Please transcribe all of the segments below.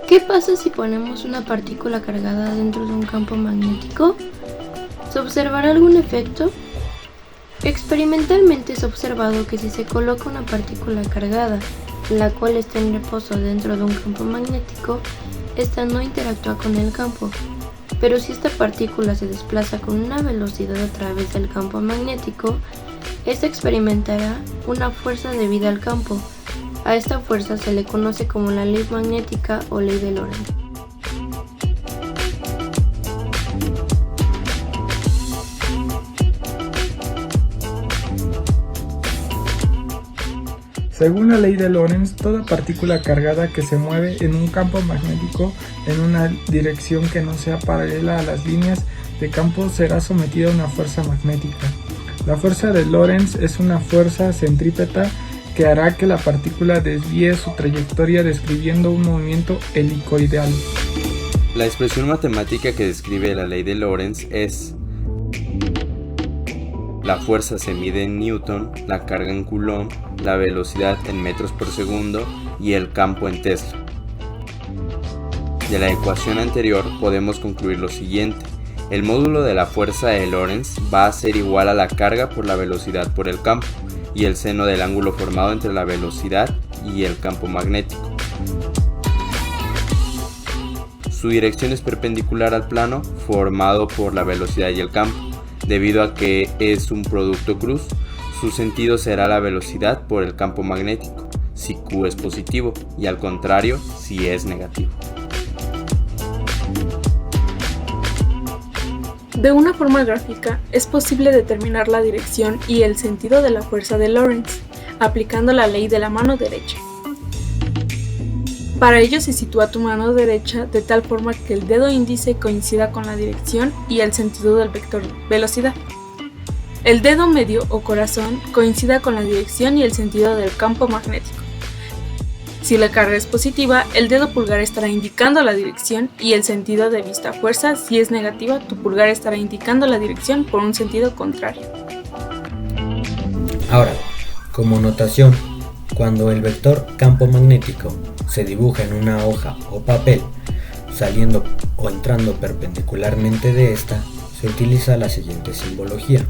¿Qué pasa si ponemos una partícula cargada dentro de un campo magnético? ¿Se observará algún efecto? Experimentalmente es observado que si se coloca una partícula cargada, la cual está en reposo dentro de un campo magnético, esta no interactúa con el campo. Pero si esta partícula se desplaza con una velocidad a través del campo magnético, esta experimentará una fuerza debida al campo. A esta fuerza se le conoce como la ley magnética o ley de Lorentz. Según la ley de Lorentz, toda partícula cargada que se mueve en un campo magnético en una dirección que no sea paralela a las líneas de campo será sometida a una fuerza magnética. La fuerza de Lorentz es una fuerza centrípeta que hará que la partícula desvíe su trayectoria describiendo un movimiento helicoidal. La expresión matemática que describe la ley de Lorentz es: la fuerza se mide en Newton, la carga en Coulomb, la velocidad en metros por segundo y el campo en Tesla. De la ecuación anterior podemos concluir lo siguiente: el módulo de la fuerza de Lorentz va a ser igual a la carga por la velocidad por el campo y el seno del ángulo formado entre la velocidad y el campo magnético. Su dirección es perpendicular al plano formado por la velocidad y el campo. Debido a que es un producto cruz, su sentido será la velocidad por el campo magnético, si Q es positivo, y al contrario, si es negativo. De una forma gráfica, es posible determinar la dirección y el sentido de la fuerza de Lorentz, aplicando la ley de la mano derecha. Para ello se sitúa tu mano derecha de tal forma que el dedo índice coincida con la dirección y el sentido del vector velocidad. El dedo medio o corazón coincida con la dirección y el sentido del campo magnético. Si la carga es positiva, el dedo pulgar estará indicando la dirección y el sentido de vista fuerza. Si es negativa, tu pulgar estará indicando la dirección por un sentido contrario. Ahora, como notación, cuando el vector campo magnético se dibuja en una hoja o papel, saliendo o entrando perpendicularmente de esta, se utiliza la siguiente simbología: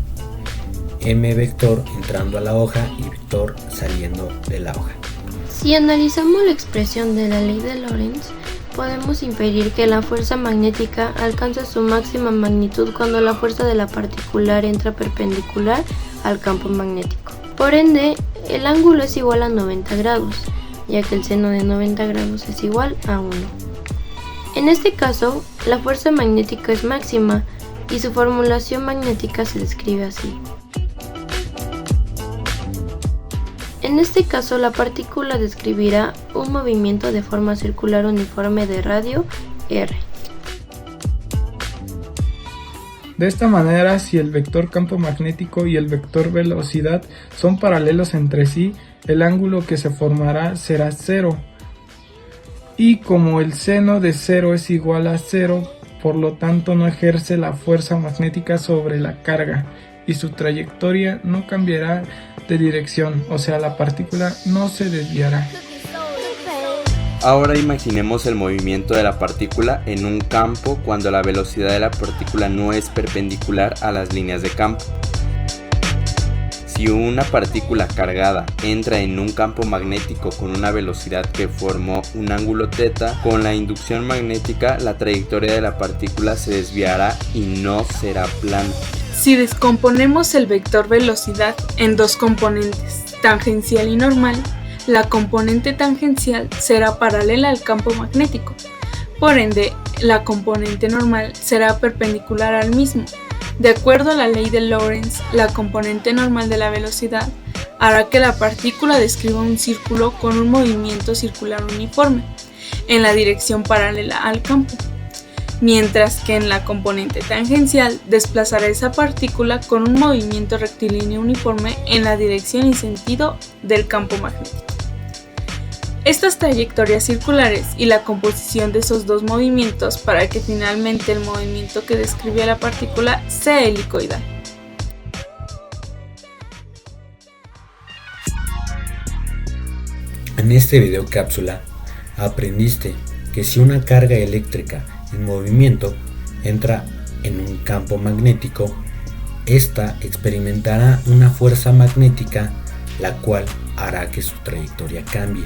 M vector entrando a la hoja y vector saliendo de la hoja. Si analizamos la expresión de la ley de Lorentz, podemos inferir que la fuerza magnética alcanza su máxima magnitud cuando la fuerza de la particular entra perpendicular al campo magnético. Por ende, el ángulo es igual a 90 grados, ya que el seno de 90 grados es igual a 1. En este caso, la fuerza magnética es máxima y su formulación magnética se describe así. En este caso, la partícula describirá un movimiento de forma circular uniforme de radio r. De esta manera, si el vector campo magnético y el vector velocidad son paralelos entre sí, el ángulo que se formará será 0. Y como el seno de 0 es igual a 0, por lo tanto no ejerce la fuerza magnética sobre la carga y su trayectoria no cambiará de dirección, o sea, la partícula no se desviará. Ahora imaginemos el movimiento de la partícula en un campo cuando la velocidad de la partícula no es perpendicular a las líneas de campo. Si una partícula cargada entra en un campo magnético con una velocidad que formó un ángulo θ, con la inducción magnética la trayectoria de la partícula se desviará y no será plana. Si descomponemos el vector velocidad en dos componentes, tangencial y normal, la componente tangencial será paralela al campo magnético. Por ende, la componente normal será perpendicular al mismo. De acuerdo a la ley de Lorentz, la componente normal de la velocidad hará que la partícula describa un círculo con un movimiento circular uniforme en la dirección paralela al campo, mientras que en la componente tangencial desplazará esa partícula con un movimiento rectilíneo uniforme en la dirección y sentido del campo magnético. Estas trayectorias circulares y la composición de esos dos movimientos para que finalmente el movimiento que describe la partícula sea helicoidal. En este video cápsula aprendiste que si una carga eléctrica en movimiento entra en un campo magnético, ésta experimentará una fuerza magnética, la cual hará que su trayectoria cambie.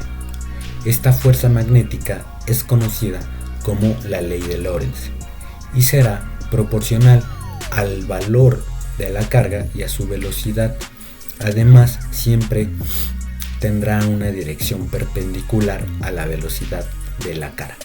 Esta fuerza magnética es conocida como la ley de Lorentz y será proporcional al valor de la carga y a su velocidad. Además, siempre tendrá una dirección perpendicular a la velocidad de la carga.